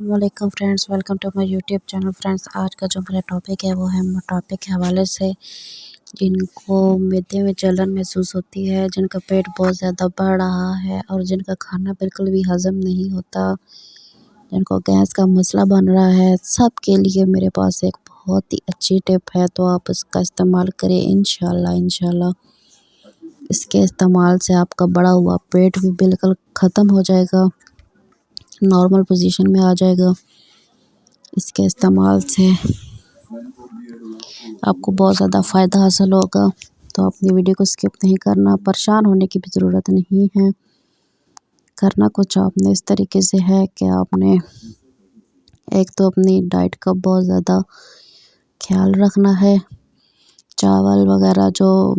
वालेकुम friends, welcome to my YouTube channel. Friends, आज का जो मेरा टॉपिक है वो है मोटापे के हवाले से। जिनको मैदे में जलन महसूस होती है, जिनका पेट बहुत ज़्यादा बढ़ रहा है और जिनका खाना बिल्कुल भी हज़म नहीं होता, जिनको गैस का मसला बन रहा है, सब के लिए मेरे पास एक बहुत ही अच्छी टिप है। तो आप इसका इस्तेमाल करें इंशाल्लाह। इसके इस्तेमाल से आपका बढ़ा हुआ पेट भी बिल्कुल ख़त्म हो जाएगा, नॉर्मल पोजीशन में आ जाएगा। इसके इस्तेमाल से आपको बहुत ज़्यादा फ़ायदा हासिल होगा। तो अपनी वीडियो को स्किप नहीं करना, परेशान होने की भी ज़रूरत नहीं है। करना कुछ आपने इस तरीके से है कि आपने एक तो अपनी डाइट का बहुत ज़्यादा ख्याल रखना है। चावल वगैरह जो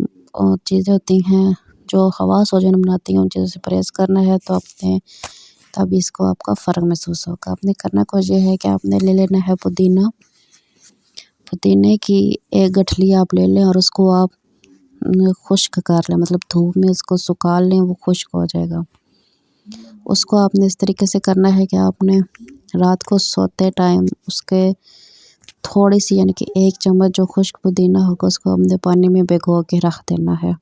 चीज़ें होती हैं जो खवास वजन बनाती हैं, उन चीज़ों से परहेज़ करना है। तो आपने तभी इसको आपका फ़र्क महसूस होगा। आपने करना कुछ ये है कि आपने ले लेना है पुदीने की एक गठली आप ले लें और उसको आप खुश्क कर लें, मतलब धूप में उसको सुखा लें, वो खुश्क हो जाएगा। उसको आपने इस तरीके से करना है कि आपने रात को सोते टाइम उसके थोड़ी सी यानी कि 1 चम्मच जो खुश्क पुदीना होगा उसको हमने पानी में भिगो के रख देना है।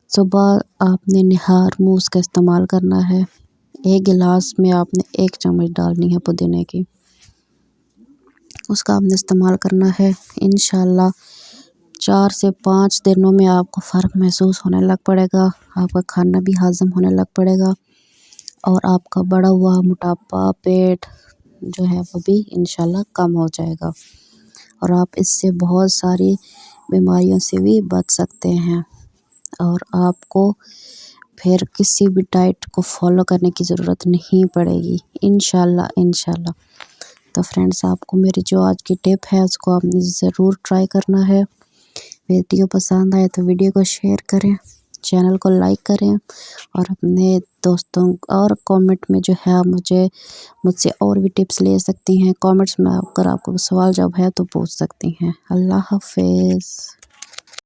सुबह आपने निहार मुँह उसका इस्तेमाल करना है। 1 गिलास में आपने 1 चम्मच डालनी है पुदीने की, उसका आपने इस्तेमाल करना है। इंशाल्लाह 4 से 5 दिनों में आपको फ़र्क महसूस होने लग पड़ेगा। आपका खाना भी हज़म होने लग पड़ेगा और आपका बढ़ा हुआ मोटापा, पेट जो है वो भी इंशाल्लाह कम हो जाएगा और आप इससे बहुत सारी बीमारियों से भी बच सकते हैं और आपको फिर किसी भी डाइट को फॉलो करने की ज़रूरत नहीं पड़ेगी इंशाल्लाह। तो फ्रेंड्स, आपको मेरी जो आज की टिप है उसको आपने ज़रूर ट्राई करना है। वीडियो पसंद आए तो वीडियो को शेयर करें, चैनल को लाइक करें और अपने दोस्तों और कमेंट में जो है मुझसे और भी टिप्स ले सकती हैं। कमेंट्स में अगर आपको सवाल जब है तो पूछ सकती हैं। अल्लाह हाफ़िज़।